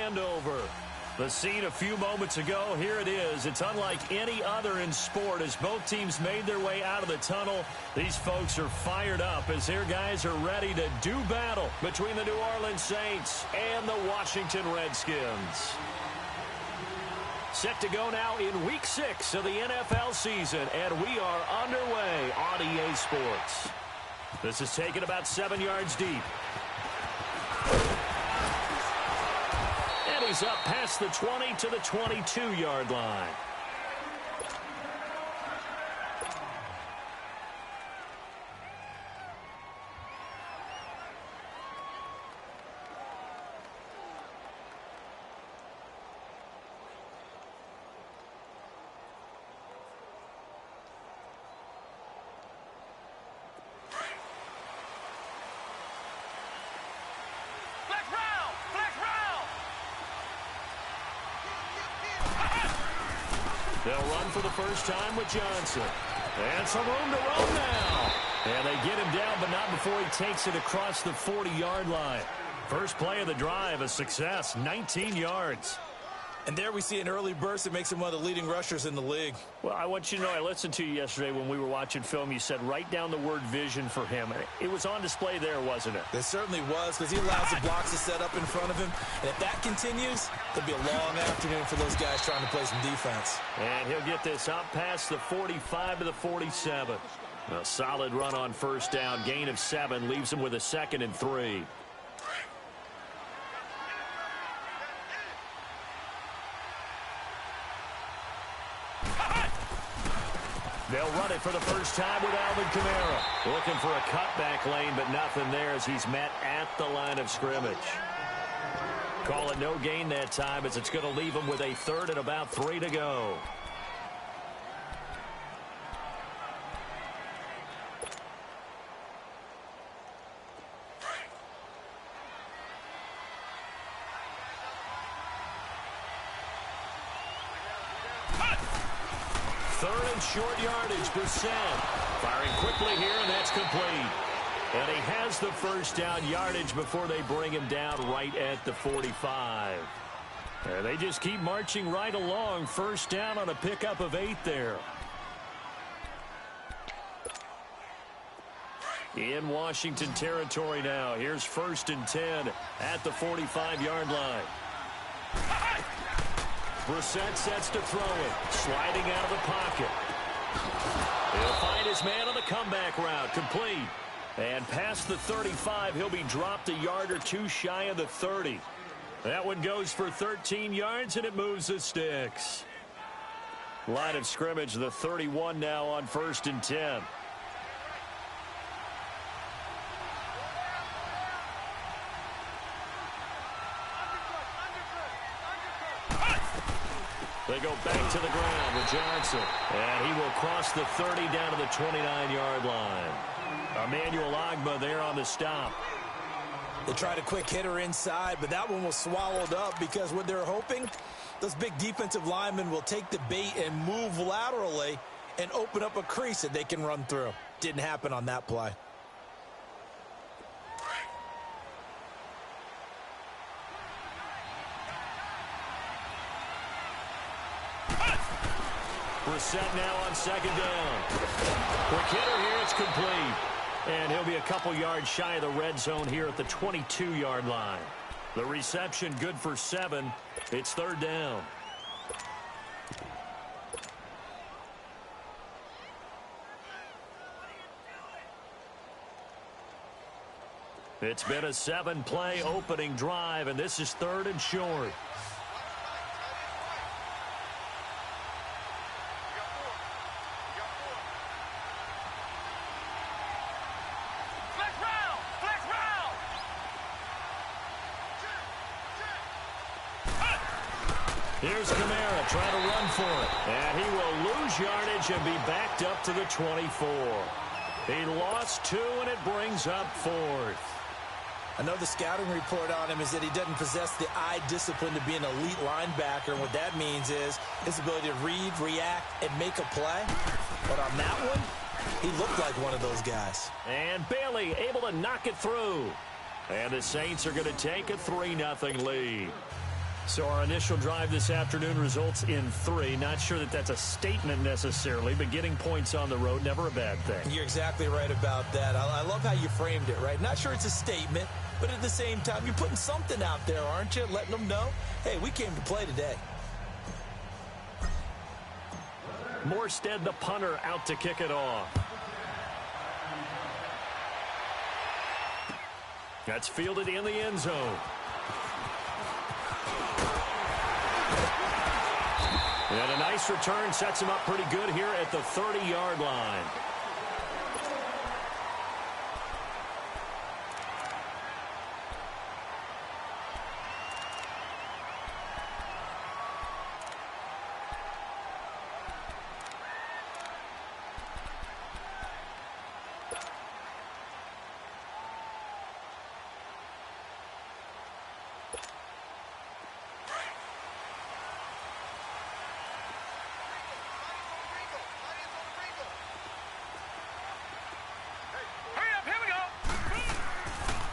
handover. The scene a few moments ago, here it is. It's unlike any other in sport as both teams made their way out of the tunnel. These folks are fired up as their guys are ready to do battle between the New Orleans Saints and the Washington Redskins. Set to go now in Week 6 of the NFL season, and we are underway on EA Sports. This is taken about 7 yards deep. And he's up past the 20 to the 22-yard line. They'll run for the first time with Johnson. And some room to run now. And they get him down, but not before he takes it across the 40-yard line. First play of the drive, a success, 19 yards. And there we see an early burst that makes him one of the leading rushers in the league. Well, I want you to know, I listened to you yesterday when we were watching film. You said write down the word vision for him. It was on display there, wasn't it? It certainly was, because he allows the blocks to set up in front of him. And if that continues, it'll be a long afternoon for those guys trying to play some defense. And he'll get this up past the 45 to the 47. A solid run on first down. Gain of 7 leaves him with a 2nd and 3. They'll run it for the first time with Alvin Kamara. Looking for a cutback lane, but nothing there as he's met at the line of scrimmage. Call it no gain that time as it's going to leave him with a 3rd and about 3 to go. Short yardage, Brissett. Firing quickly here, and that's complete. And he has the first down yardage before they bring him down right at the 45. And they just keep marching right along. First down on a pickup of 8 there. In Washington territory now. Here's 1st and 10 at the 45-yard line. Brissett sets to throw it. Sliding out of the pocket. He'll find his man on the comeback route. Complete. And past the 35, he'll be dropped a yard or 2 shy of the 30. That one goes for 13 yards, and it moves the sticks. Line of scrimmage, the 31 now on 1st and 10. They go back to the ground with Johnson. And he will cross the 30 down to the 29-yard line. Emmanuel Ogbah there on the stop. They tried a quick hitter inside, but that one was swallowed up because what they're hoping, those big defensive linemen will take the bait and move laterally and open up a crease that they can run through. Didn't happen on that play. Brissett now on 2nd down. Quick hitter here, it's complete. And he'll be a couple yards shy of the red zone here at the 22-yard line. The reception good for 7. It's 3rd down. It's been a 7-play opening drive, and this is 3rd and short. Here's Kamara trying to run for it. And he will lose yardage and be backed up to the 24. He lost 2, and it brings up 4th. I know the scouting report on him is that he doesn't possess the eye discipline to be an elite linebacker. And what that means is his ability to read, react, and make a play. But on that one, he looked like one of those guys. And Bailey able to knock it through. And the Saints are going to take a 3-0 lead. So our initial drive this afternoon results in 3. Not sure that that's a statement necessarily, but getting points on the road, never a bad thing. You're exactly right about that. I love how you framed it, right? Not sure it's a statement, but at the same time, you're putting something out there, aren't you? Letting them know, hey, we came to play today. Morstead, the punter, out to kick it off. That's fielded in the end zone. And a nice return sets him up pretty good here at the 30-yard line.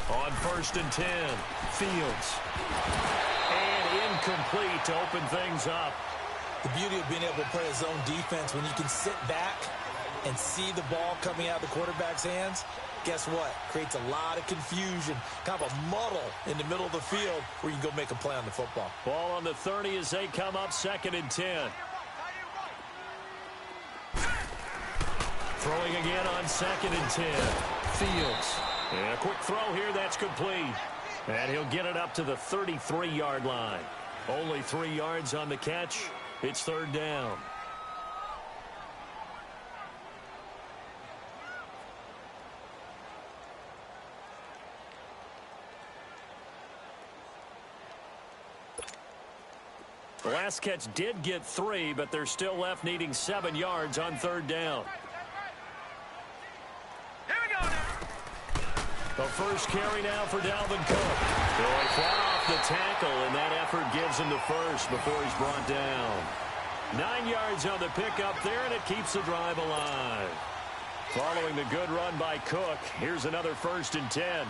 On 1st and 10, Fields. And incomplete to open things up. The beauty of being able to play a zone defense when you can sit back and see the ball coming out of the quarterback's hands, guess what? Creates a lot of confusion, kind of a muddle in the middle of the field where you can go make a play on the football. Ball on the 30 as they come up 2nd and 10. Throwing again on 2nd and 10. Fields. And a quick throw here, that's complete. And he'll get it up to the 33-yard line. Only 3 yards on the catch. It's 3rd down. The last catch did get 3, but they're still left needing 7 yards on 3rd down. The first carry now for Dalvin Cook. Going flat off the tackle, and that effort gives him the first before he's brought down. 9 yards on the pickup there, and it keeps the drive alive. Following the good run by Cook, here's another 1st and 10.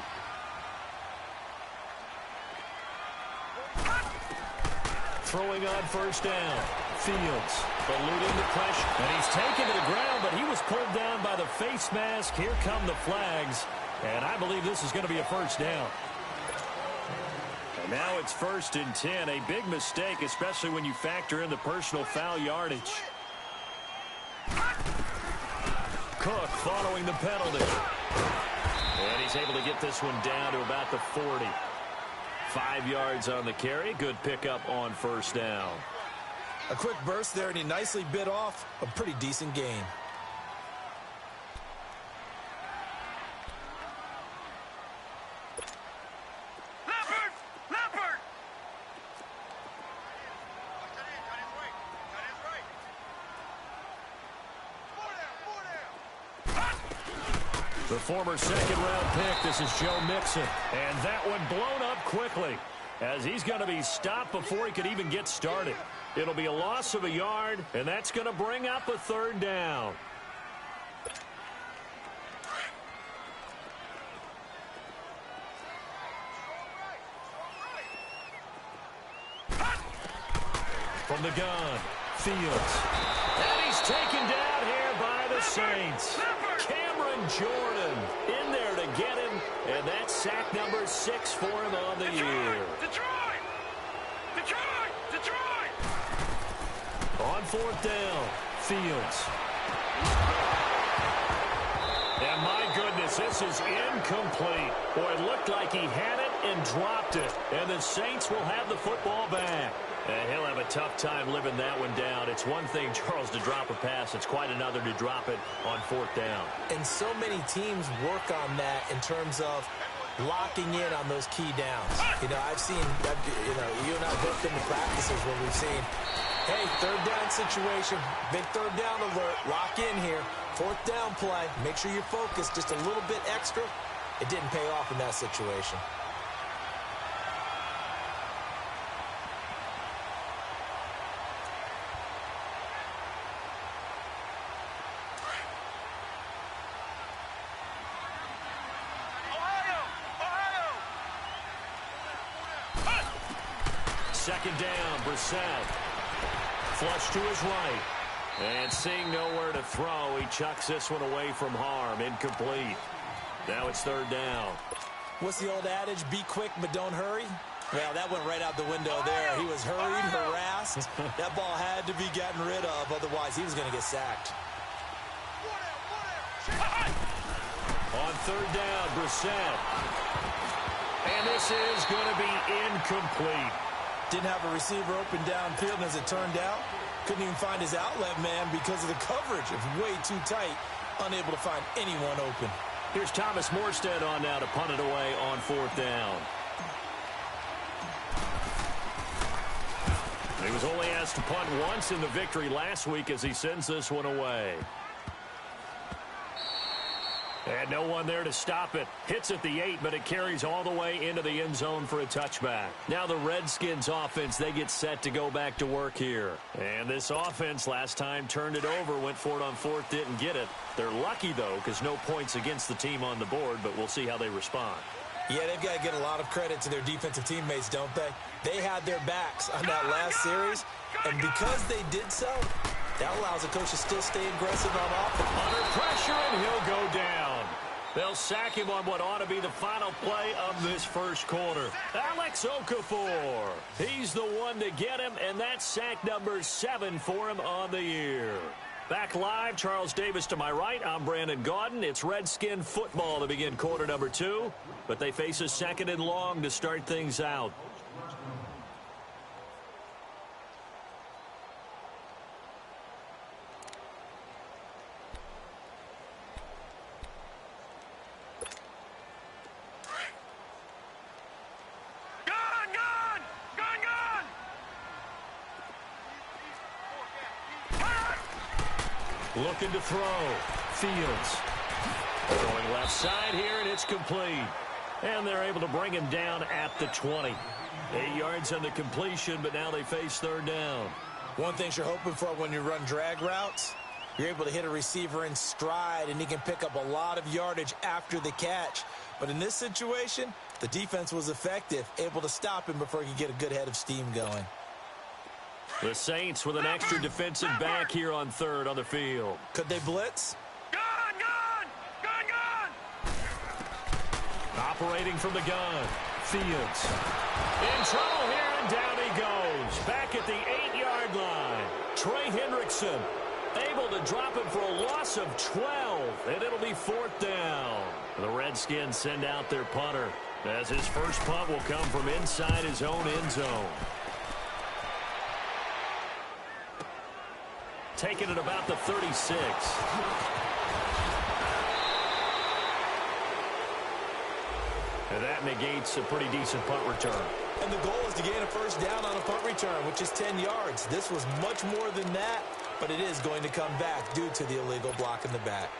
Throwing on 1st down. Fields eluding the pressure, and he's taken to the ground, but he was pulled down by the face mask. Here come the flags. And I believe this is going to be a 1st down. And now it's 1st and 10. A big mistake, especially when you factor in the personal foul yardage. Cook following the penalty. And he's able to get this one down to about the 40. 5 yards on the carry. Good pickup on 1st down. A quick burst there, and he nicely bit off a pretty decent gain. The former 2nd-round pick, this is Joe Mixon. And that one blown up quickly as he's going to be stopped before he could even get started. It'll be a loss of a yard, and that's going to bring up a 3rd down. From the gun, Fields. And he's taken down here by the Saints. Cameron Jordan in there to get him, and that's sack number 6 for him on the year. Detroit! On 4th down, Fields. And my goodness, this is incomplete. Boy, it looked like he had it and dropped it. And the Saints will have the football back. And he'll have a tough time living that one down. It's one thing, Charles, to drop a pass. It's quite another to drop it on 4th down. And so many teams work on that in terms of locking in on those key downs. You know, I've seen, you and I both been to practices where we've seen, hey, 3rd down situation, big 3rd down alert, lock in here. 4th down play, make sure you're focused just a little bit extra. It didn't pay off in that situation. second down. Brissett. Flush to his right. And seeing nowhere to throw, he chucks this one away from harm. Incomplete. Now it's third down. What's the old adage? Be quick, but don't hurry. Well, that went right out the window there. He was hurried, harassed. That ball had to be gotten rid of. Otherwise, he was going to get sacked. On third down, Brissett. And this is going to be incomplete. Didn't have a receiver open downfield, and as it turned out, couldn't even find his outlet man because of the coverage. It was way too tight, unable to find anyone open. Here's Thomas Morstead on now to punt it away on fourth down. He was only asked to punt once in the victory last week as he sends this one away. And no one there to stop it. Hits at the 8, but it carries all the way into the end zone for a touchback. Now the Redskins offense, they get set to go back to work here. And this offense last time turned it over, went for it on fourth, didn't get it. They're lucky, though, because no points against the team on the board, but we'll see how they respond. Yeah, they've got to get a lot of credit to their defensive teammates, don't they? They had their backs on that last series, and because they did so, that allows the coach to still stay aggressive on offense. Under pressure, and he'll go down. They'll sack him on what ought to be the final play of this first quarter. Alex Okafor. He's the one to get him, and that's sack number 7 for him on the year. Back live, Charles Davis to my right. I'm Brandon Gaudin. It's Redskin football to begin quarter number 2, but they face a second and long to start things out. Looking to throw. Fields. Going left side here, and it's complete. And they're able to bring him down at the 20. 8 yards on the completion, but now they face third down. One thing you're hoping for when you run drag routes, you're able to hit a receiver in stride, and he can pick up a lot of yardage after the catch. But in this situation, the defense was effective, able to stop him before he could get a good head of steam going. The Saints with an extra defensive back here on third on the field. Could they blitz? Gun! Operating from the gun. Fields. In trouble here, and down he goes. Back at the 8-yard line. Trey Hendrickson able to drop it for a loss of 12, and it'll be fourth down. The Redskins send out their punter, as his first punt will come from inside his own end zone. Taking it about the 36. And that negates a pretty decent punt return. And the goal is to gain a first down on a punt return, which is 10 yards. This was much more than that, but it is going to come back due to the illegal block in the back.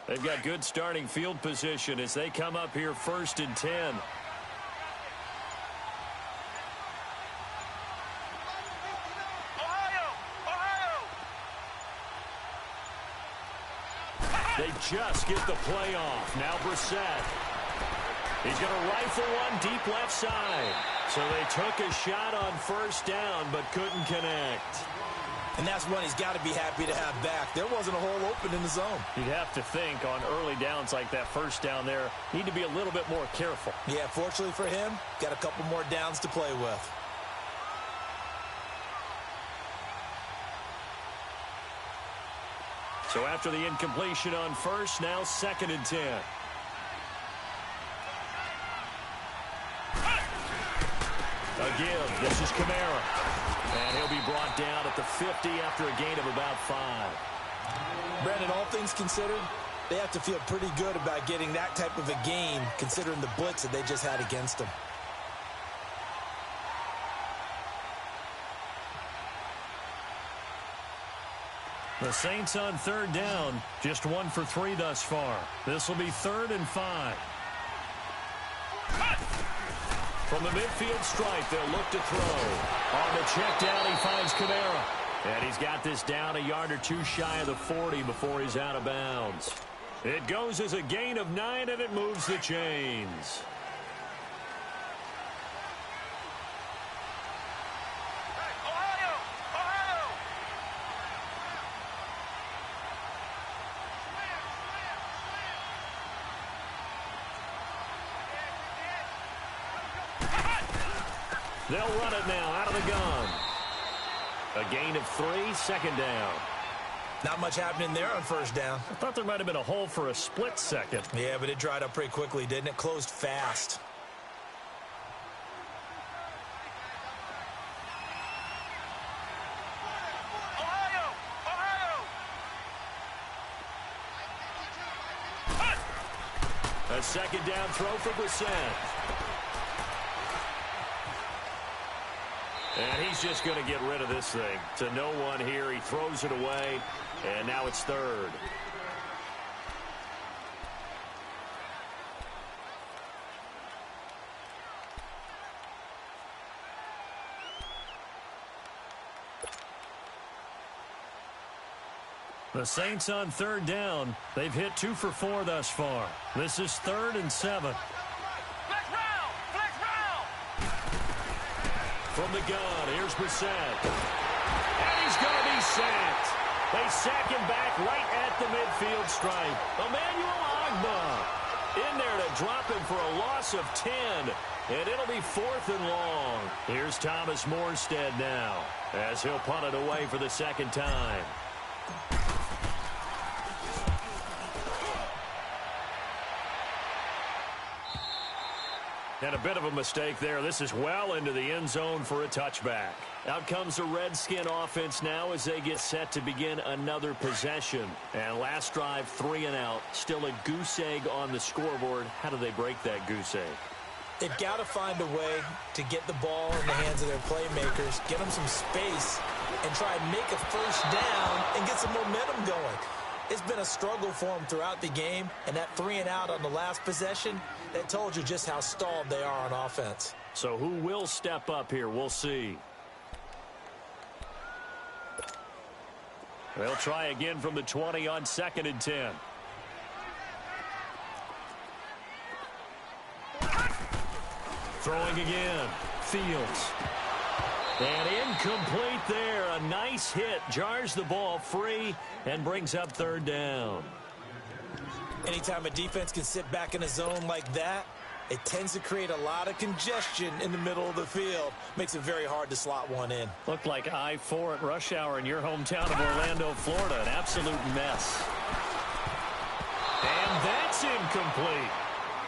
They've got good starting field position as they come up here first and 10. They just get the play off. Now Brissett. He's going to rifle one deep left side. So they took a shot on first down but couldn't connect. And that's one he's got to be happy to have back. There wasn't a hole open in the zone. You'd have to think on early downs like that first down there, need to be a little bit more careful. Yeah, fortunately for him, got a couple more downs to play with. So after the incompletion on first, now second and 10. A give. This is Kamara. And he'll be brought down at the 50 after a gain of about 5. Brandon, all things considered, they have to feel pretty good about getting that type of a gain, considering the blitz that they just had against them. The Saints on third down, just 1 for 3 thus far. This will be 3rd and 5. From the midfield stripe, they'll look to throw. On the check down, he finds Kamara. And he's got this down a yard or two shy of the 40 before he's out of bounds. It goes as a gain of 9, and it moves the chains. They'll run it now out of the gun. A gain of 3, second down. Not much happening there on first down. I thought there might have been a hole for a split second. Yeah, but it dried up pretty quickly, didn't it? Closed fast. A second down throw for Brissett. And he's just going to get rid of this thing. To no one here. He throws it away. And now it's third. The Saints on third down. They've hit 2 for 4 thus far. This is 3rd and 7. From the gun, here's Brissett. And he's going to be sacked. They sack him back right at the midfield stripe. Emmanuel Ogbah in there to drop him for a loss of 10. And it'll be 4th and long. Here's Thomas Morstead now as he'll punt it away for the second time. And a bit of a mistake there. This is well into the end zone for a touchback. Out comes the Redskin offense now as they get set to begin another possession. And last drive, 3 and out. Still a goose egg on the scoreboard. How do they break that goose egg? They've got to find a way to get the ball in the hands of their playmakers, get them some space, and try and make a first down and get some momentum going. It's been a struggle for them throughout the game, and that 3 and out on the last possession, that told you just how stalled they are on offense. So who will step up here? We'll see. They'll try again from the 20 on 2nd and 10. Throwing again. Fields. And incomplete there. A nice hit. Jars the ball free and brings up 3rd down. Anytime a defense can sit back in a zone like that, it tends to create a lot of congestion in the middle of the field. Makes it very hard to slot one in. Looked like I-4 at rush hour in your hometown of Orlando, Florida. An absolute mess. And that's incomplete.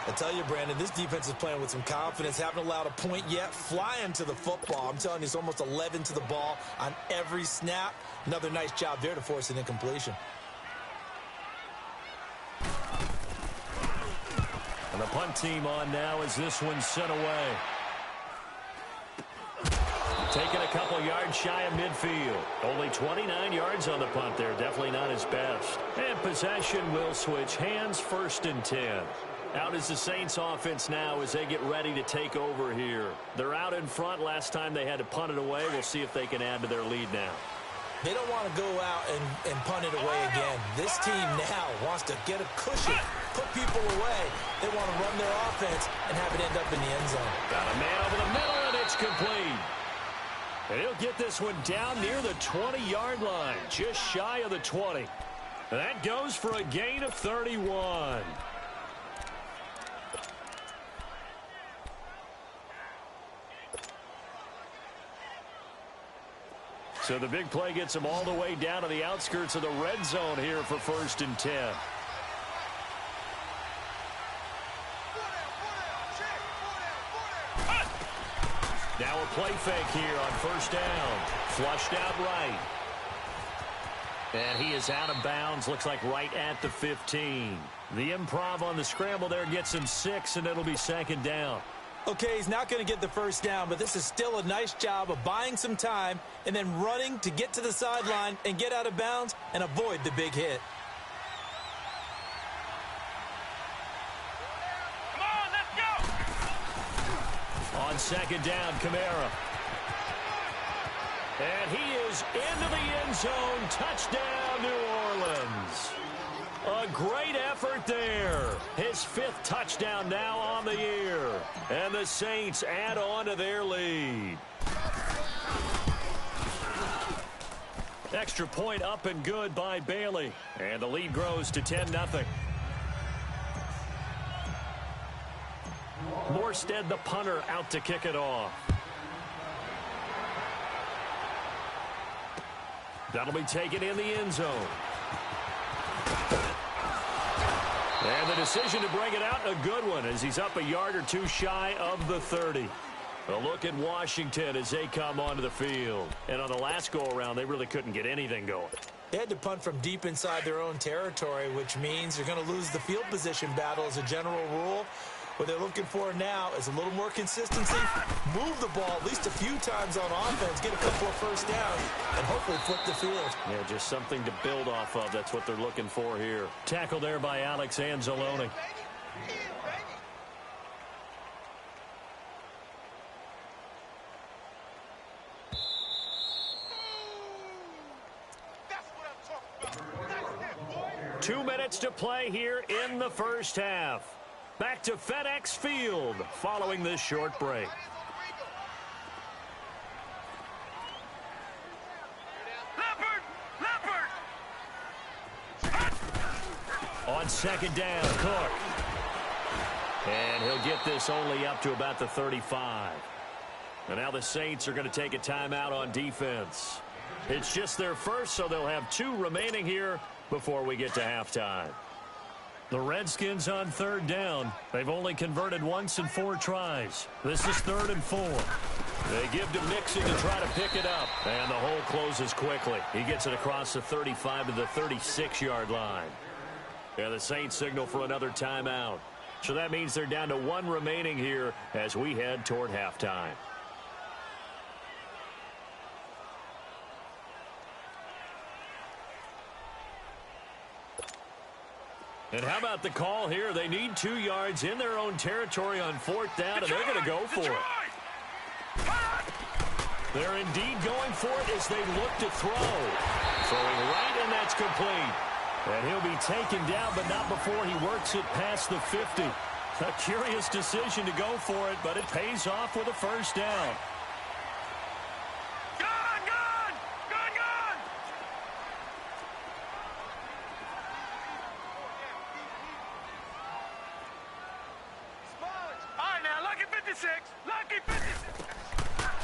I tell you, Brandon, this defense is playing with some confidence. Haven't allowed a point yet. Flying to the football. I'm telling you, it's almost 11 to the ball on every snap. Another nice job there to force an incompletion. And the punt team on now as this one's sent away. Taking a couple yards shy of midfield. Only 29 yards on the punt there. Definitely not his best. And possession will switch hands. 1st and 10. Out is the Saints offense now as they get ready to take over here. They're out in front. Last time they had to punt it away. We'll see if they can add to their lead now. They don't want to go out and punt it away again. This team now wants to get a cushion, put people away. They want to run their offense and have it end up in the end zone. Got a man over the middle, and it's complete. And he'll get this one down near the 20-yard line, just shy of the 20. And that goes for a gain of 31. So the big play gets them all the way down to the outskirts of the red zone here for 1st and 10. Now a play fake here on 1st down. Flushed out right. And he is out of bounds. Looks like right at the 15. The improv on the scramble there gets him 6, and it'll be 2nd down. Okay, he's not going to get the first down, but this is still a nice job of buying some time and then running to get to the sideline and get out of bounds and avoid the big hit. A On second down, Kamara. And he is into the end zone. Touchdown, New Orleans. A great effort there. His 5th touchdown now on the year. And the Saints add on to their lead. Extra point up and good by Bailey. And the lead grows to 10-0. Morstead, the punter, out to kick it off. That'll be taken in the end zone. And the decision to bring it out, a good one, as he's up a yard or two shy of the 30. A look at Washington as they come onto the field. And on the last go-around, they really couldn't get anything going. They had to punt from deep inside their own territory, which means they're going to lose the field position battle as a general rule. What they're looking for now is a little more consistency, move the ball at least a few times on offense, get a couple of first downs, and hopefully flip the field. Yeah, just something to build off of. That's what they're looking for here. Tackle there by Alex Anzalone. Two minutes to play here in the first half. Back to FedEx Field following this short break. On second down, Cook. And he'll get this only up to about the 35. And now the Saints are going to take a timeout on defense. It's just their first, so they'll have 2 remaining here before we get to halftime. The Redskins on third down. They've only converted once in 4 tries. This is 3rd and 4. They give to Mixon to try to pick it up. And the hole closes quickly. He gets it across the 35 to the 36-yard line. And the Saints signal for another timeout. So that means they're down to 1 remaining here as we head toward halftime. And how about the call here? They need 2 yards in their own territory on 4th down, and they're going to go for it. They're indeed going for it as they look to throw. Throwing right, and that's complete. And he'll be taken down, but not before he works it past the 50. A curious decision to go for it, but it pays off with a first down.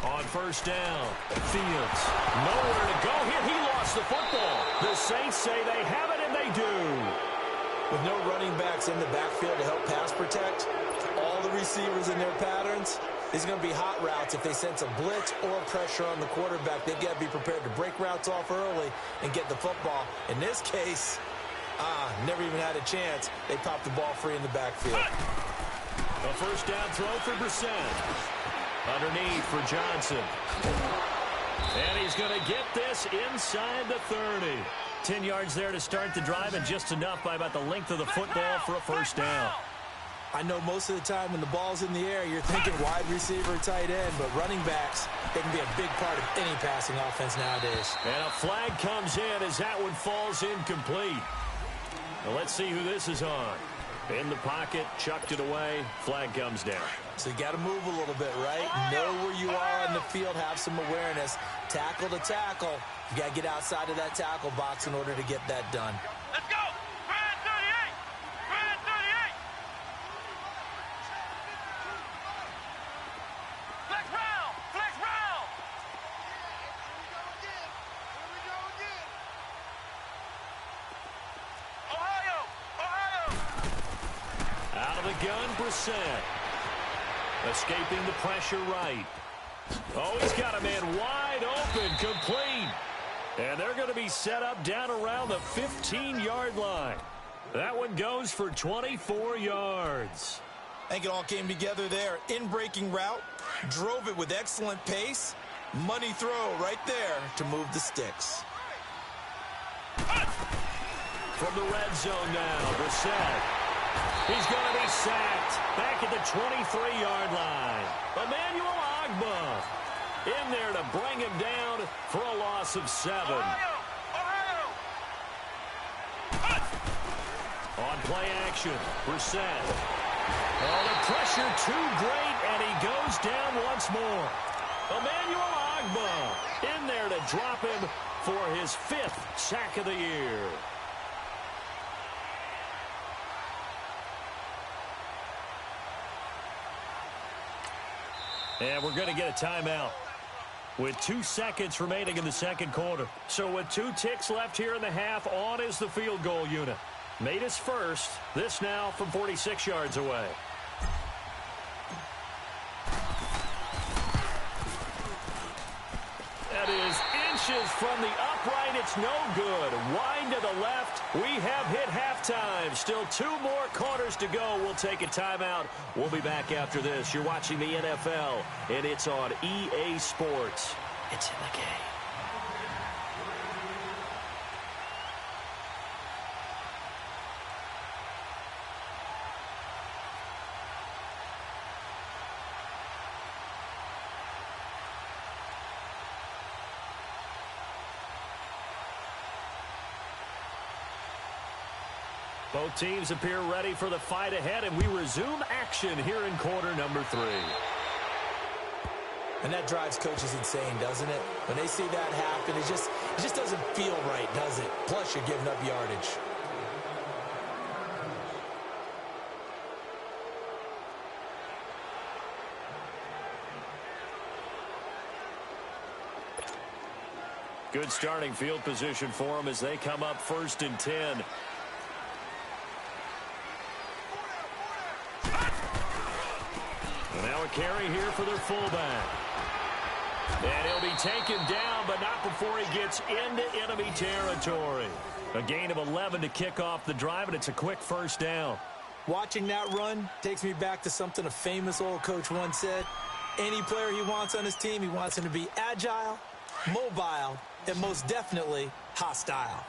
On first down, Fields. Nowhere to go here. He lost the football. The Saints say they have it, and they do. With no running backs in the backfield to help pass protect, all the receivers in their patterns, these are going to be hot routes. If they sense a blitz or pressure on the quarterback, they've got to be prepared to break routes off early and get the football. In this case, never even had a chance. They popped the ball free in the backfield. A first down throw for Brissett. Underneath for Johnson. And he's going to get this inside the 30. 10 yards there to start the drive, and just enough by about the length of the football for a first down. I know most of the time when the ball's in the air, you're thinking wide receiver, tight end, but running backs, they can be a big part of any passing offense nowadays. And a flag comes in as that one falls incomplete. Now let's see who this is on. In the pocket, chucked it away, flag comes down. So you got to move a little bit, right? Know where you are on the field, have some awareness. Tackle to tackle. You got to get outside of that tackle box in order to get that done. Let's go! Brad 38! Brad 38! Flex round! Flex round! Here we go again! Ohio! Ohio! Out of the gun, Brissett. Escaping the pressure right. Oh, he's got a man wide open, complete. And they're going to be set up down around the 15-yard line. That one goes for 24 yards. I think it all came together there. In-breaking route, drove it with excellent pace. Money throw right there to move the sticks. From the red zone now, Brissett. He's going to be sacked back at the 23-yard line. Emmanuel Ogbah in there to bring him down for a loss of 7. Ohio! On play action, Brissett. Oh, the pressure too great, and he goes down once more. Emmanuel Ogbah in there to drop him for his 5th sack of the year. And we're going to get a timeout with 2 seconds remaining in the second quarter. So with 2 ticks left here in the half, on is the field goal unit. Made his first. This now from 46 yards away. That is inches from the upright. It's no good. Wind to the left. We have hit halftime. Still 2 more quarters to go. We'll take a timeout. We'll be back after this. You're watching the NFL, and it's on EA Sports. It's in the game. Both teams appear ready for the fight ahead, and we resume action here in quarter number 3. And that drives coaches insane, doesn't it? When they see that happen, it just doesn't feel right, does it? Plus, you're giving up yardage. Good starting field position for them as they come up 1st and 10. Now a carry here for their fullback. And he'll be taken down, but not before he gets into enemy territory. A gain of 11 to kick off the drive, and it's a quick first down. Watching that run takes me back to something a famous old coach once said. Any player he wants on his team, he wants him to be agile, mobile, and most definitely hostile.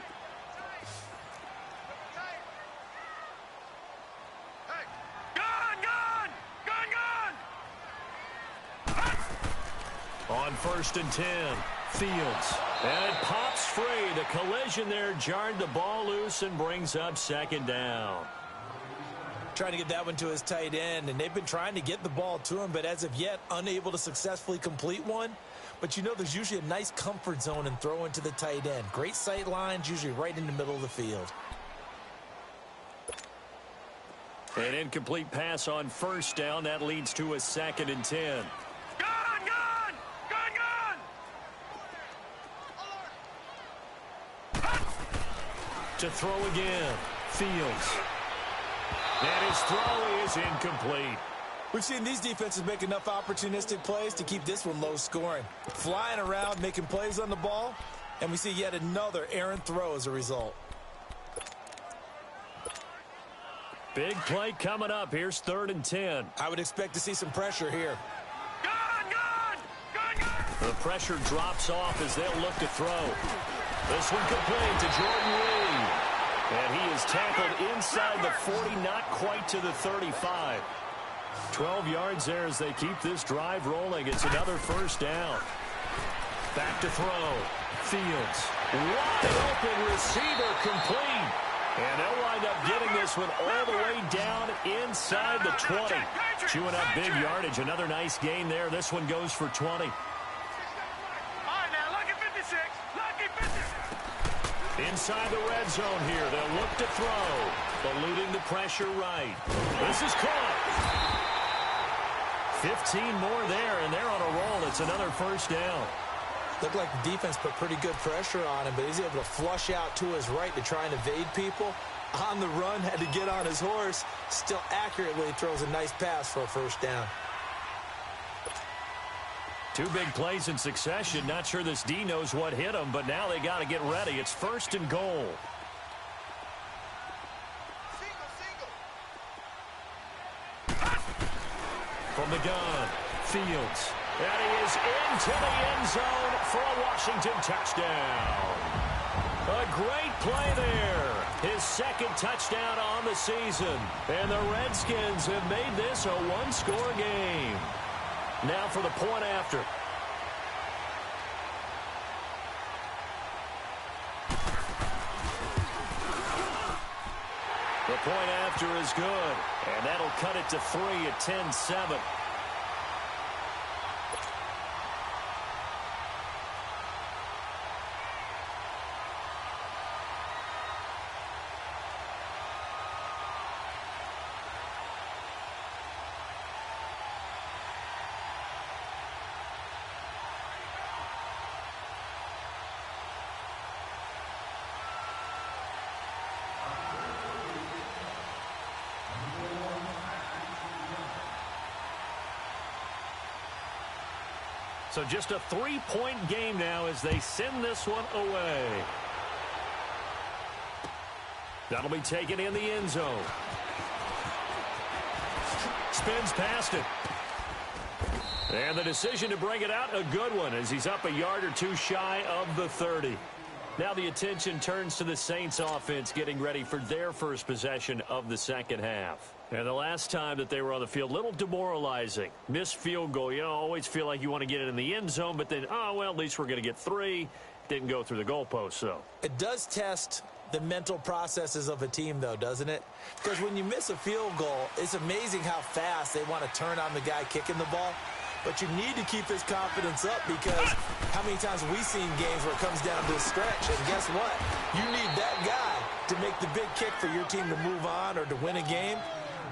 On 1st and 10, Fields. And it pops free. The collision there jarred the ball loose and brings up 2nd down. Trying to get that one to his tight end, and they've been trying to get the ball to him, but as of yet, unable to successfully complete one. But you know there's usually a nice comfort zone in throwing to the tight end. Great sight lines, usually right in the middle of the field. An incomplete pass on 1st down. That leads to a 2nd and 10. To throw again, Fields. And his throw is incomplete. We've seen these defenses make enough opportunistic plays to keep this one low scoring. Flying around, making plays on the ball, and we see yet another errant throw as a result. Big play coming up. Here's 3rd and 10. I would expect to see some pressure here. The pressure drops off as they'll look to throw. This one complete to Jordan Reed. And he is tackled inside the 40, not quite to the 35. 12 yards there as they keep this drive rolling. It's another 1st down. Back to throw. Fields. Wide open receiver complete. And they'll wind up getting this one all the way down inside the 20. Chewing up big yardage. Another nice gain there. This one goes for 20. Inside the red zone here. They'll look to throw. Eluding the pressure right. This is caught. 15 more there, and they're on a roll. It's another 1st down. Looked like the defense put pretty good pressure on him, but he's able to flush out to his right to try and evade people. On the run, had to get on his horse. Still accurately throws a nice pass for a 1st down. 2 big plays in succession. Not sure this D knows what hit him, but now they got to get ready. It's 1st and goal. From the gun, Fields. And he is into the end zone for a Washington touchdown. A great play there. His 2nd touchdown on the season. And the Redskins have made this a 1-score game. Now for the point after. The point after is good, and that'll cut it to 3 at 10-7. So just a 3-point game now as they send this one away. That'll be taken in the end zone. Spins past it. And the decision to bring it out, a good one, as he's up a yard or two shy of the 30. Now the attention turns to the Saints offense getting ready for their first possession of the second half. And the last time that they were on the field, a little demoralizing. Missed field goal. You know, always feel like you want to get it in the end zone, but then, oh, well, at least we're going to get 3. Didn't go through the goalpost, so. It does test the mental processes of a team, though, doesn't it? Because when you miss a field goal, it's amazing how fast they want to turn on the guy kicking the ball. But you need to keep his confidence up, because how many times have we seen games where it comes down to a stretch, and guess what? You need that guy to make the big kick for your team to move on or to win a game.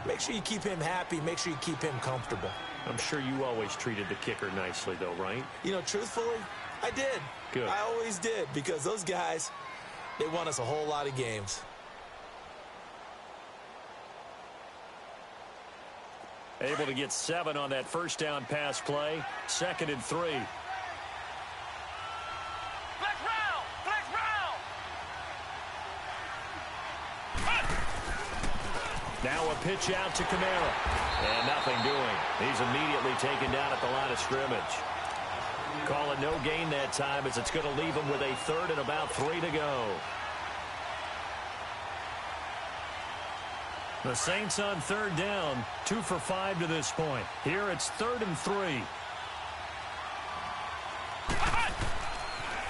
Make sure you keep him happy. Make sure you keep him comfortable. I'm sure you always treated the kicker nicely, though, right? You know, truthfully, I did. Good. I always did, because those guys, they won us a whole lot of games. Able to get 7 on that first down pass play. 2nd and 3. Flex round! Flex round! Now a pitch out to Kamara. And nothing doing. He's immediately taken down at the line of scrimmage. Call it no gain that time, as it's going to leave him with a 3rd and about 3 to go. The Saints on 3rd down, 2 for 5 to this point. Here it's 3rd and 3.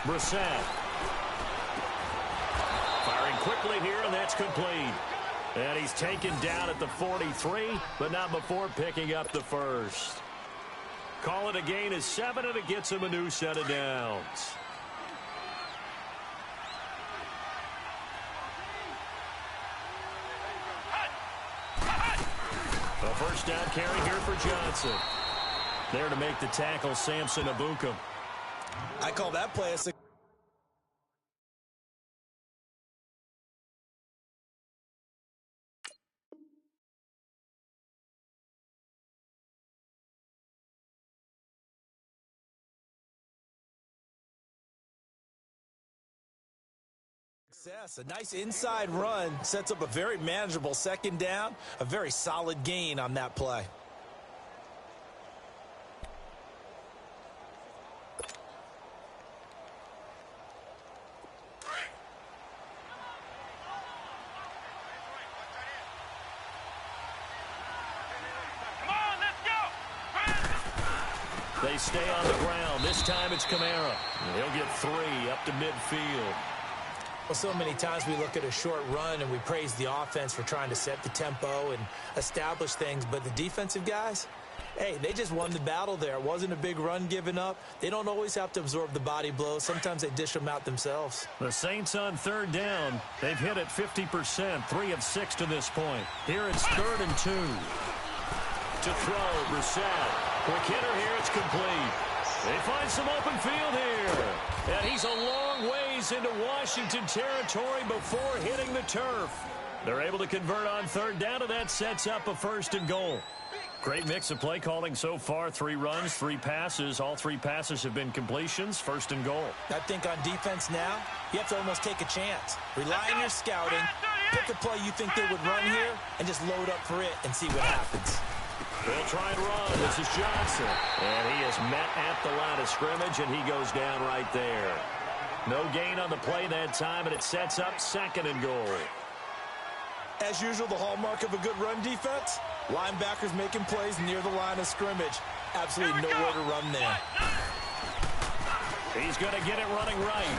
Brissett. Firing quickly here, and that's complete. And he's taken down at the 43, but not before picking up the first. Call it a gain of 7, and it gets him a new set of downs. A first down carry here for Johnson. There to make the tackle, Samson Ebukam. I call that play a success. A nice inside run sets up a very manageable 2nd down, a very solid gain on that play. Come on, let's go! They stay on the ground. This time it's Kamara. He'll get 3 up to midfield. Well, so many times we look at a short run and we praise the offense for trying to set the tempo and establish things, but the defensive guys, hey, they just won the battle there. It wasn't a big run given up. They don't always have to absorb the body blows. Sometimes they dish them out themselves. The Saints on 3rd down. They've hit it 50%, 3 of 6 to this point. Here it's 3rd and 2. To throw, Brissett. Quick hitter here, it's complete. They find some open field here. And he's a long ways into Washington territory before hitting the turf. They're able to convert on 3rd down, and that sets up a 1st and goal. Great mix of play calling so far. 3 runs, 3 passes. All 3 passes have been completions. 1st and goal. I think on defense now, you have to almost take a chance. Rely on your scouting. Pick a play you think they would run here, and just load up for it and see what happens. They'll try and run. This is Johnson. And he is met at the line of scrimmage, and he goes down right there. No gain on the play that time, and it sets up 2nd and goal. As usual, the hallmark of a good run defense, linebackers making plays near the line of scrimmage. Absolutely nowhere to run there. He's going to get it running right.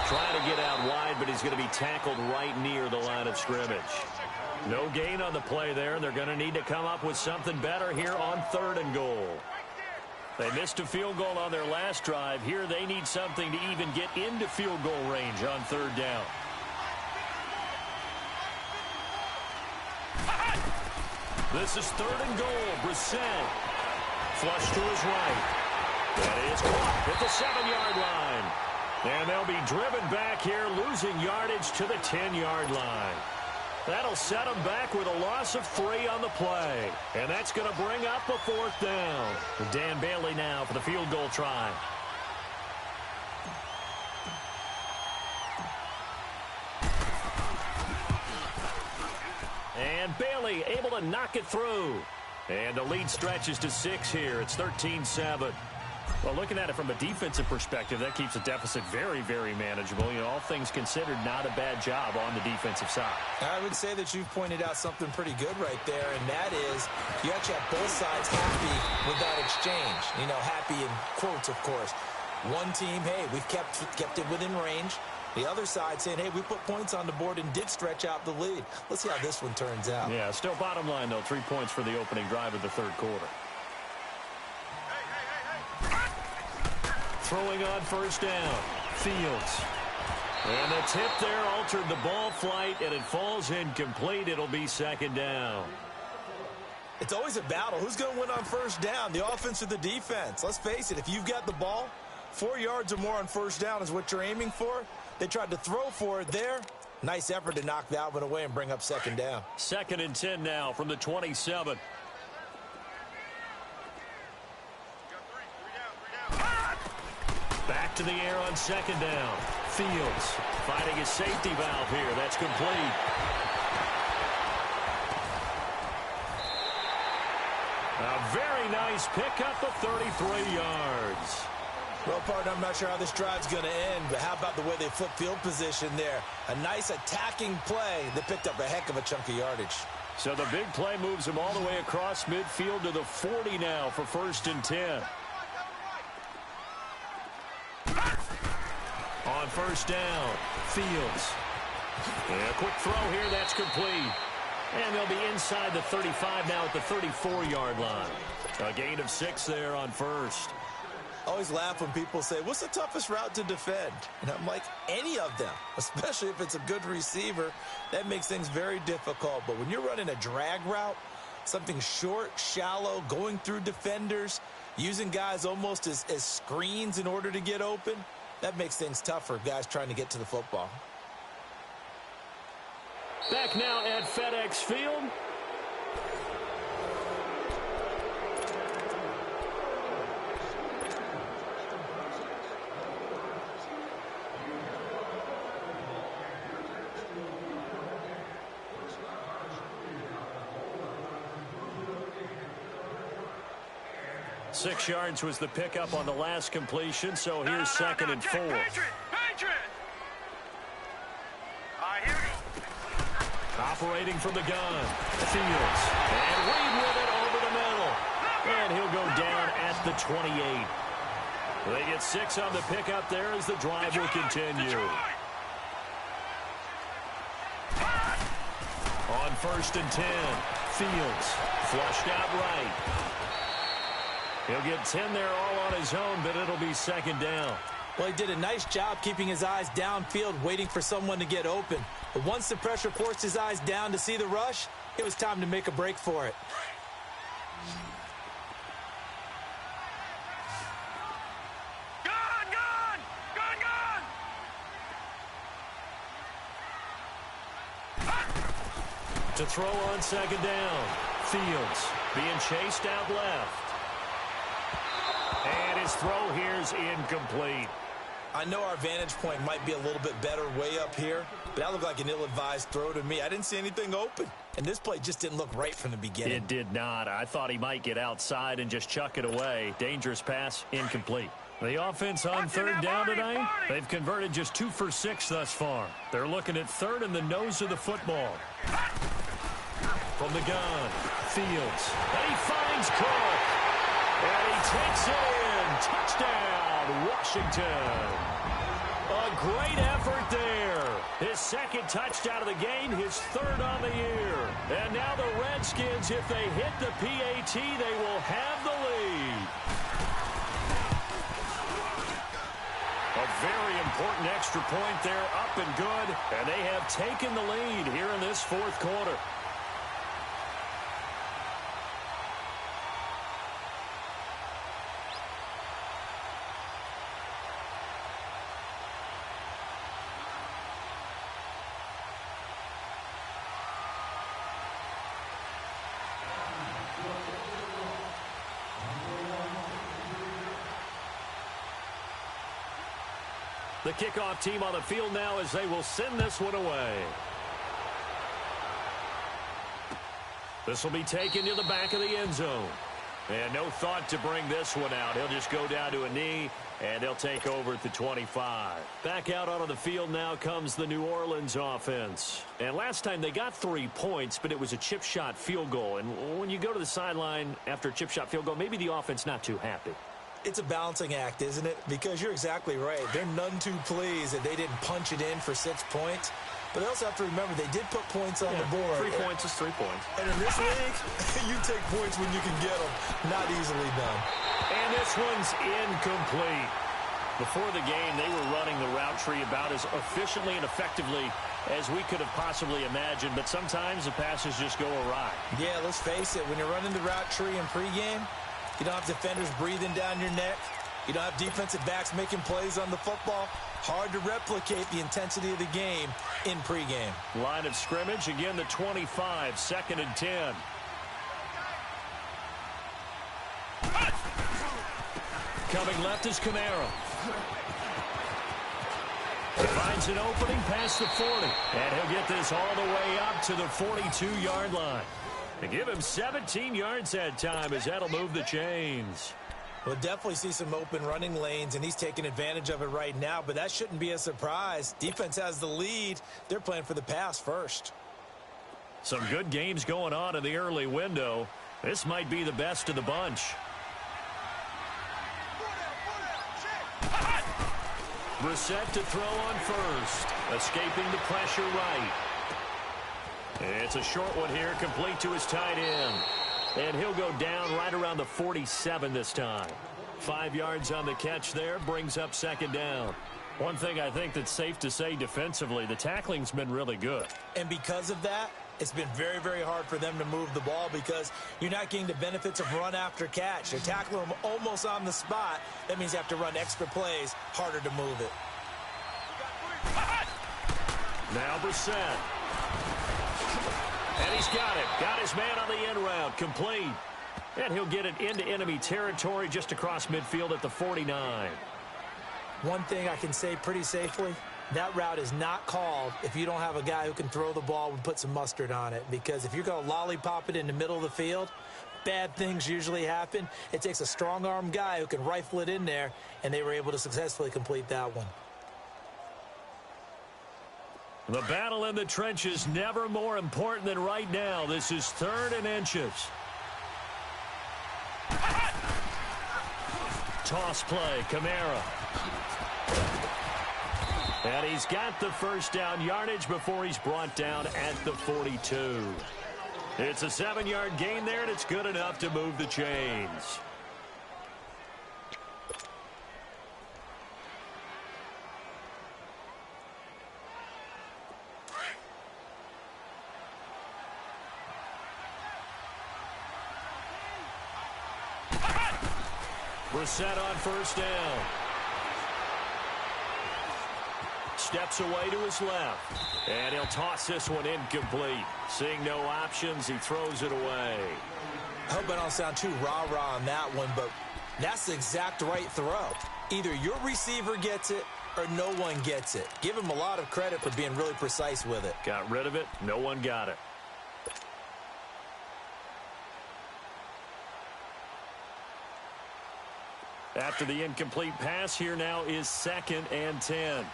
Trying to get out wide, but he's going to be tackled right near the line of scrimmage. No gain on the play there, and they're going to need to come up with something better here on 3rd and goal. They missed a field goal on their last drive. Here they need something to even get into field goal range on 3rd down. This is 3rd and goal. Brissett. Flush to his right. That is caught at the 7-yard line. And they'll be driven back here, losing yardage to the 10-yard line. That'll set them back with a loss of 3 on the play. And that's going to bring up a 4th down. Dan Bailey now for the field goal try. And Bailey able to knock it through. And the lead stretches to 6 here. It's 13-7. Well, looking at it from a defensive perspective, that keeps the deficit very, very manageable. You know, all things considered, not a bad job on the defensive side. I would say that you've pointed out something pretty good right there, and that is you actually have both sides happy with that exchange. You know, happy in quotes, of course. One team, hey, we've kept it within range. The other side saying, hey, we put points on the board and did stretch out the lead. Let's see how this one turns out. Yeah, still bottom line, though, 3 points for the opening drive of the 3rd quarter. Throwing on 1st down. Fields. And the tip there altered the ball flight, and it falls incomplete. It'll be 2nd down. It's always a battle. Who's going to win on 1st down, the offense or the defense? Let's face it, if you've got the ball, 4 yards or more on 1st down is what you're aiming for. They tried to throw for it there. Nice effort to knock that one away and bring up 2nd down. 2nd and 10 now from the 27. Back to the air on 2nd down. Fields finding his safety valve here. That's complete. A very nice pickup of 33 yards. Well, partner, I'm not sure how this drive's going to end, but how about the way they flip field position there? A nice attacking play that picked up a heck of a chunk of yardage. So the big play moves him all the way across midfield to the 40 now for 1st and 10. On 1st down, Fields. And a quick throw here, that's complete. And they'll be inside the 35 now at the 34-yard line. A gain of 6 there on 1st. Always laugh when people say, what's the toughest route to defend? And I'm like, any of them, especially if it's a good receiver. That makes things very difficult. But when you're running a drag route, something short, shallow, going through defenders, using guys almost as screens in order to get open, that makes things tough for guys trying to get to the football. Back now at FedEx Field. Six yards was the pickup on the last completion, so here's 2nd and 4. Operating from the gun. Fields. And Reed with it over the middle. And he'll go down at the 28. They get 6 on the pickup there as the drive will continue. On 1st and 10, Fields flushed out right. He'll get 10 there all on his own, but it'll be 2nd down. Well, he did a nice job keeping his eyes downfield, waiting for someone to get open. But once the pressure forced his eyes down to see the rush, it was time to make a break for it. To throw on 2nd down. Fields being chased out left. And his throw here's incomplete. I know our vantage point might be a little bit better way up here, but that looked like an ill-advised throw to me. I didn't see anything open, and this play just didn't look right from the beginning. It did not. I thought he might get outside and just chuck it away. Dangerous pass, incomplete. The offense on 3rd down tonight, they've converted just 2 for 6 thus far. They're looking at 3rd in the nose of the football. From the gun, Fields. And he finds Cook. takes it in. Touchdown, Washington. A great effort there. His second touchdown of the game, his third on the year. And now the Redskins, if they hit the PAT, they will have the lead. A very important extra point there, up and good. And they have taken the lead here in this fourth quarter. The kickoff team on the field now as they will send this one away. This will be taken to the back of the end zone. And no thought to bring this one out. He'll just go down to a knee, and they'll take over at the 25. Back out onto the field now comes the New Orleans offense. And last time they got 3 points, but it was a chip shot field goal. And when you go to the sideline after a chip shot field goal, maybe the offense not too happy. It's a balancing act, isn't it? Because you're exactly right. They're none too pleased that they didn't punch it in for 6 points. But they also have to remember they did put points on the board. 3 points is 3 points. And in this league, you take points when you can get them. Not easily done. And this one's incomplete. Before the game, they were running the route tree about as efficiently and effectively as we could have possibly imagined. But sometimes the passes just go awry. Yeah, let's face it. When you're running the route tree in pregame, you don't have defenders breathing down your neck. You don't have defensive backs making plays on the football. Hard to replicate the intensity of the game in pregame. Line of scrimmage, again the 25, 2nd and 10. Coming left is Kamara. Finds an opening past the 40. And he'll get this all the way up to the 42-yard line. To give him 17 yards that time as that'll move the chains. We'll definitely see some open running lanes, and he's taking advantage of it right now, but that shouldn't be a surprise. Defense has the lead. They're playing for the pass first. Some good games going on in the early window. This might be the best of the bunch. Brissett to throw on first. Escaping the pressure right. It's a short one here, complete to his tight end. And he'll go down right around the 47 this time. 5 yards on the catch there, brings up 2nd down. One thing I think that's safe to say defensively, the tackling's been really good. And because of that, it's been very, very hard for them to move the ball because you're not getting the benefits of run after catch. They're tackling them almost on the spot. That means you have to run extra plays, harder to move it. Now Brissett. And he's got it. Got his man on the end route. Complete. And he'll get it into enemy territory just across midfield at the 49. One thing I can say pretty safely, that route is not called if you don't have a guy who can throw the ball and put some mustard on it. Because if you're going to lollipop it in the middle of the field, bad things usually happen. It takes a strong-arm guy who can rifle it in there, and they were able to successfully complete that one. The battle in the trenches never more important than right now. This is 3rd and inches. Toss play, Kamara. And he's got the first down yardage before he's brought down at the 42. It's a 7-yard gain there, and it's good enough to move the chains. Brissett on first down. Steps away to his left. And he'll toss this one incomplete. Seeing no options, he throws it away. I hope I don't sound too rah-rah on that one, but that's the exact right throw. Either your receiver gets it or no one gets it. Give him a lot of credit for being really precise with it. Got rid of it. No one got it. After the incomplete pass, here now is 2nd and 10.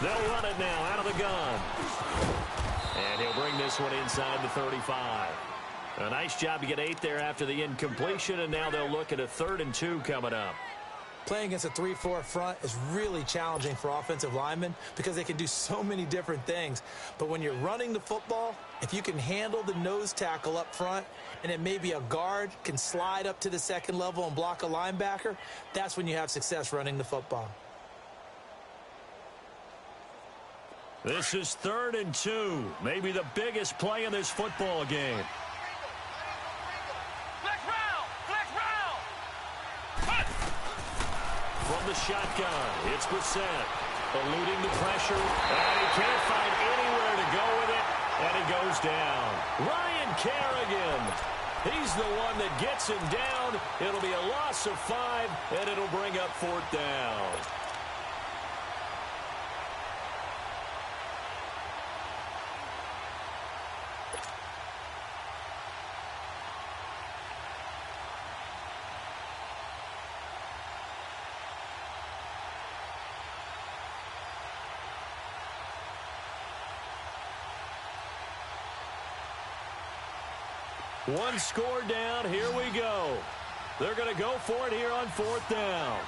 They'll run it now out of the gun. And he'll bring this one inside the 35. A nice job to get 8 there after the incompletion, and now they'll look at a 3rd and 2 coming up. Playing against a 3-4 front is really challenging for offensive linemen because they can do so many different things. But when you're running the football, if you can handle the nose tackle up front and then maybe a guard can slide up to the second level and block a linebacker, that's when you have success running the football. This is 3rd and 2, maybe the biggest play in this football game. From the shotgun, it's Brissett, eluding the pressure, and he can't find anywhere to go with it, and he goes down. Ryan Kerrigan, he's the one that gets him down. It'll be a loss of 5, and it'll bring up 4th down. One score down. Here we go. They're going to go for it here on 4th down.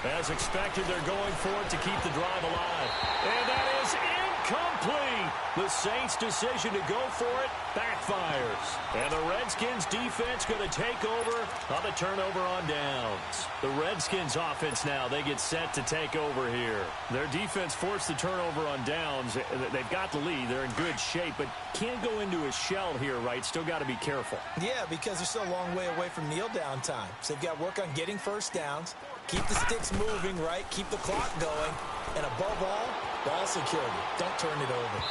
As expected, they're going for it to keep the drive alive. And that is incomplete. The Saints' decision to go for it backfires. And the Redskins' defense going to take over on the turnover on downs. The Redskins' offense now, they get set to take over here. Their defense forced the turnover on downs. They've got the lead. They're in good shape, but can't go into a shell here, right? Still got to be careful. Yeah, because they're still a long way away from kneel down time. So they've got to work on getting first downs, keep the sticks moving, right? Keep the clock going. And above all, ball security. Don't turn it over.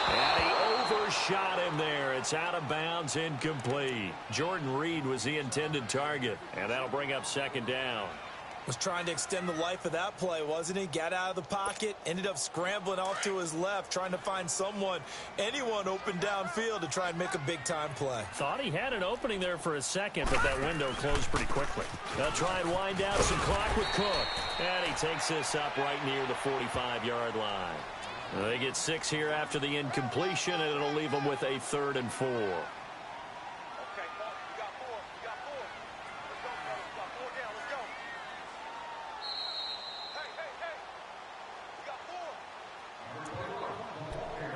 And he overshot him there. It's out of bounds, incomplete. Jordan Reed was the intended target, and that'll bring up 2nd down. Was trying to extend the life of that play, wasn't he? Got out of the pocket, ended up scrambling off to his left, trying to find anyone open downfield to try and make a big-time play. Thought he had an opening there for a second, but that window closed pretty quickly. They'll try and wind down some clock with Cook. And he takes this up right near the 45-yard line. They get 6 here after the incompletion, and it'll leave them with a 3rd and 4.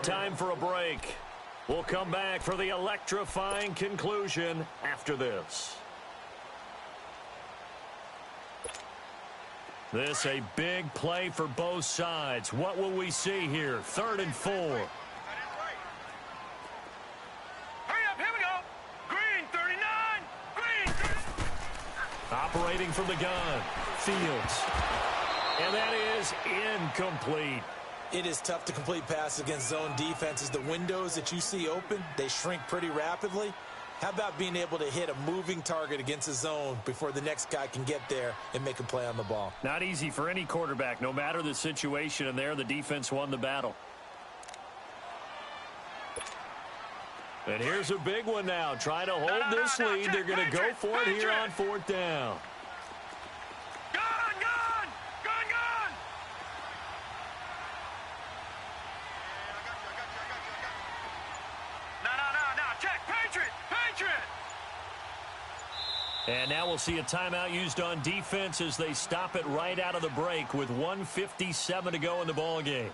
Time for a break. We'll come back for the electrifying conclusion after this. This a big play for both sides. What will we see here? 3rd and 4. Hurry up, here we go. Green, 39. Green. Operating from the gun. Fields. And that is incomplete. It is tough to complete passes against zone defenses. The windows that you see open, they shrink pretty rapidly. How about being able to hit a moving target against a zone before the next guy can get there and make a play on the ball? Not easy for any quarterback, no matter the situation, and there the defense won the battle. And here's a big one now. Trying to hold this lead. They're going to go for it here on 4th down. And now we'll see a timeout used on defense as they stop it right out of the break with 1:57 to go in the ball game.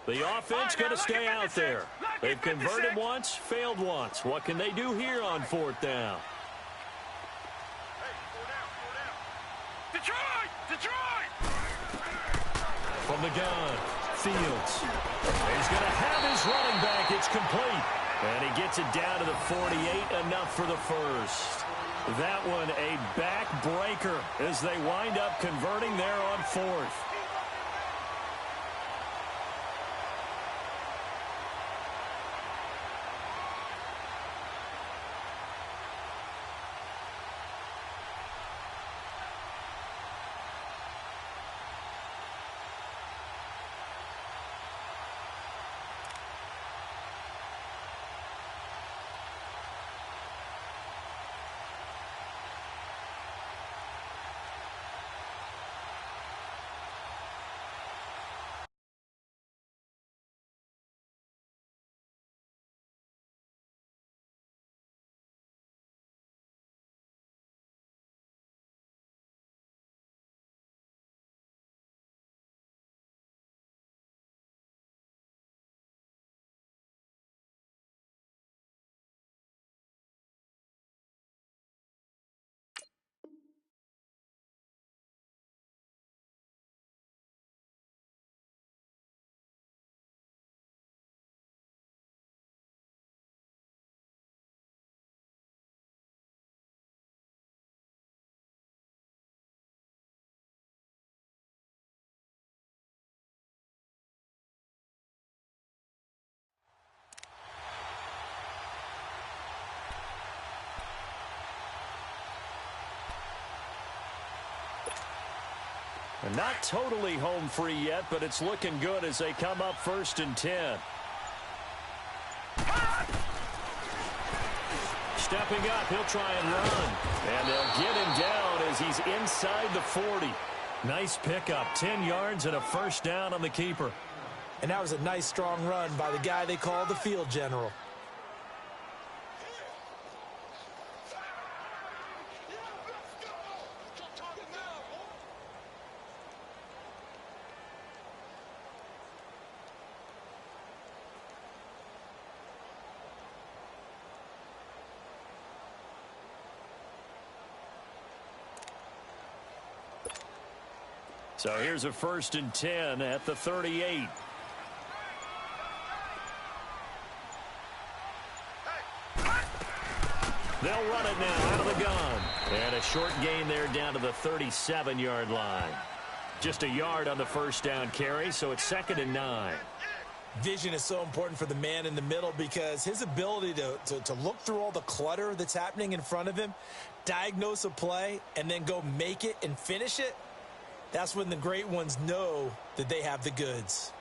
The offense going to stay out there. They've converted once, failed once. What can they do here on 4th down? Detroit! From the gun, Fields. He's going to have his running back. It's complete. And he gets it down to the 48, enough for the first. That one a backbreaker as they wind up converting there on 4th. Not totally home free yet, but it's looking good as they come up 1st and 10. Stepping up, he'll try and run. And they'll get him down as he's inside the 40. Nice pickup, 10 yards and a first down on the keeper. And that was a nice, strong run by the guy they call the field general. So here's a 1st and 10 at the 38. They'll run it now out of the gun. And a short gain there down to the 37-yard line. Just a yard on the first down carry, so it's 2nd and 9. Vision is so important for the man in the middle because his ability to look through all the clutter that's happening in front of him, diagnose a play, and then go make it and finish it, that's when the great ones know that they have the goods.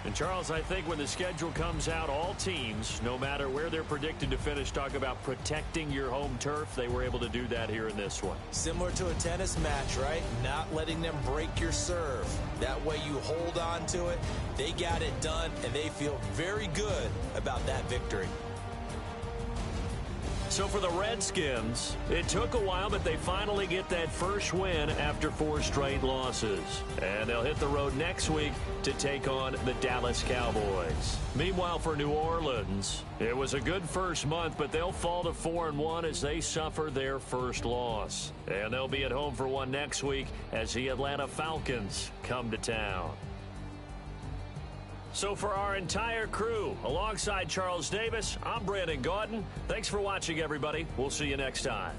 And, Charles, I think when the schedule comes out, all teams, no matter where they're predicted to finish, talk about protecting your home turf. They were able to do that here in this one. Similar to a tennis match, right? Not letting them break your serve. That way you hold on to it. They got it done, and they feel very good about that victory. So for the Redskins, it took a while, but they finally get that first win after 4 straight losses. And they'll hit the road next week to take on the Dallas Cowboys. Meanwhile, for New Orleans, it was a good first month, but they'll fall to 4-1 as they suffer their first loss. And they'll be at home for one next week as the Atlanta Falcons come to town. So for our entire crew, alongside Charles Davis, I'm Brandon Gaudin. Thanks for watching, everybody. We'll see you next time.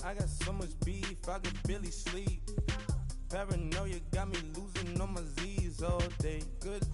I got so much beef, I could barely sleep. Paranoia got me losing on my Z's all day. Good